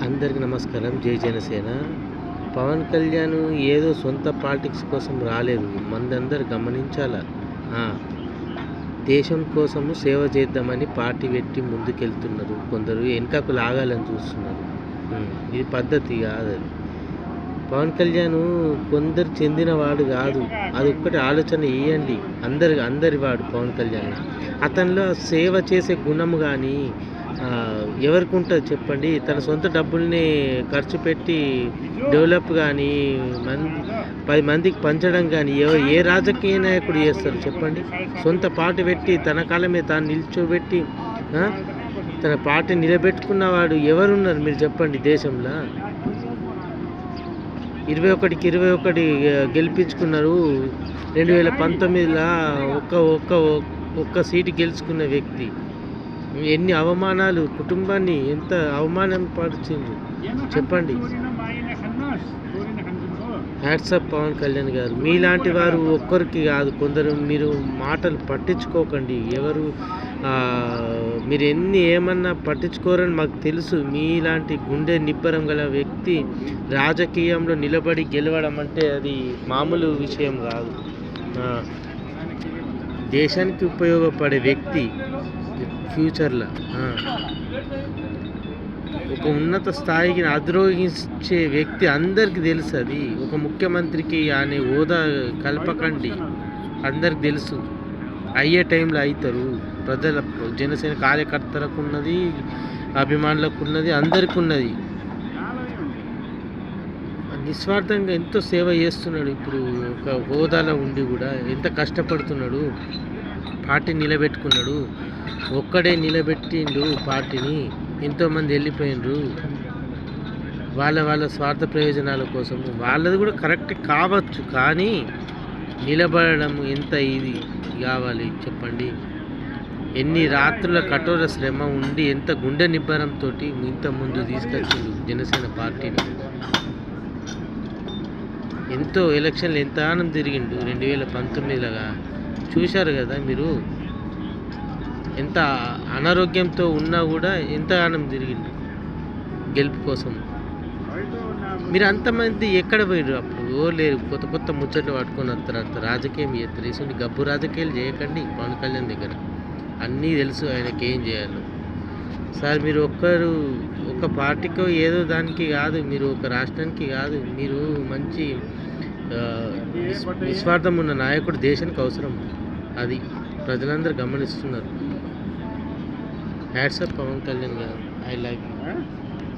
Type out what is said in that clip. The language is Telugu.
అందరికి నమస్కారం. జై జనసేన. పవన్ కళ్యాణ్ ఏదో సొంత పాలిటిక్స్ కోసం రాలేదు. మందందరూ గమనించాల. దేశం కోసము సేవ చేద్దామని పార్టీ పెట్టి ముందుకెళ్తున్నారు. కొందరు వెనకకు లాగాలని చూస్తున్నారు. ఇది పద్ధతి కాదు. పవన్ కళ్యాణ్ కొందరు చెందినవాడు కాదు. అది ఒక్కటి ఆలోచన ఇవ్వండి. అందరి వాడు పవన్ కళ్యాణ్. అతనిలో సేవ చేసే గుణము కానీ ఎవరికి ఉంటుంది చెప్పండి. తన సొంత డబ్బుల్ని ఖర్చు పెట్టి డెవలప్ కానీ 10 మందికి పంచడం కానీ ఏ రాజకీయ నాయకుడు చేస్తారు చెప్పండి. సొంత పార్టీ పెట్టి తన కాళ్ళ మీద తాను నిల్చోబెట్టి తన పార్టీ నిలబెట్టుకున్నవాడు ఎవరున్నారు మీరు చెప్పండి దేశంలో. 21కి 21 గెలిపించుకున్నారు. 2019లో ఒక్క సీటు గెలుచుకున్న వ్యక్తి. ఎన్ని అవమానాలు, కుటుంబాన్ని ఎంత అవమానం పరిచింది చెప్పండి. హ్యాట్సాప్ పవన్ కళ్యాణ్ గారు. మీలాంటి వారు ఒక్కరికి కాదు, కొందరు మీరు మాటలు పట్టించుకోకండి. మీరు ఏమన్నా పట్టించుకోరని మాకు తెలుసు. మీలాంటి గుండె నిబ్బరం గల వ్యక్తి రాజకీయంలో నిలబడి గెలవడం అంటే అది మామూలు విషయం కాదు. దేశానికి ఉపయోగపడే వ్యక్తి ఫ్యూచర్లో ఒక ఉన్నత స్థాయికి అధిరోహించే వ్యక్తి అందరికి తెలుసు. అది ఒక ముఖ్యమంత్రికి అనే హోదా కల్పకండి. అందరికి తెలుసు. అయ్యే టైంలో అవుతారు. ప్రజల జనసేన కార్యకర్తలకు ఉన్నది, అభిమానులకు ఉన్నది, అందరికి ఉన్నది. నిస్వార్థంగా ఎంతో సేవ చేస్తున్నాడు. ఇప్పుడు ఒక హోదాలో ఉండి కూడా ఎంత కష్టపడుతున్నాడు. పార్టీ నిలబెట్టుకున్నాడు. ఒక్కడే నిలబెట్టిండు పార్టీని. ఎంతోమంది వెళ్ళిపోయినరు వాళ్ళ స్వార్థ ప్రయోజనాల కోసం. వాళ్ళది కూడా కరెక్ట్ కావచ్చు, కానీ నిలబడడం ఎంత ఇది కావాలి చెప్పండి. ఎన్ని రాత్రుల కఠోర శ్రమ ఉండి ఎంత గుండె నిబ్బరంతో ఇంత ముందు తీసుకొచ్చిండు జనసేన పార్టీని. ఎంతో ఎలక్షన్లు ఎంత ఆనందం తిరిగిండు. 2019 చూశారు కదా మీరు. ఎంత అనారోగ్యంతో ఉన్నా కూడా ఎంత ఆనందం తిరిగిండు గెలుపు కోసం. మీరు అంతమంది ఎక్కడ పోయారు అప్పుడు? లేరు. కొత్త ముచ్చట్లు పట్టుకొని వస్తారు. రాజకీయం చేస్తారు. ఇటువంటి గబ్బు రాజకీయాలు చేయకండి. పవన్ కళ్యాణ్ దగ్గర అన్నీ తెలుసు ఆయనకి ఏం చేయాలో. సార్ మీరు ఒక పార్టీకో ఏదో దానికి కాదు, మీరు ఒక రాష్ట్రానికి కాదు, మీరు మంచి నిస్వార్థం ఉన్న నాయకుడు దేశానికి అవసరం. అది ప్రజలందరూ గమనిస్తున్నారు. హ్యాట్సాప్ పవన్ కళ్యాణ్ గారు. I like you.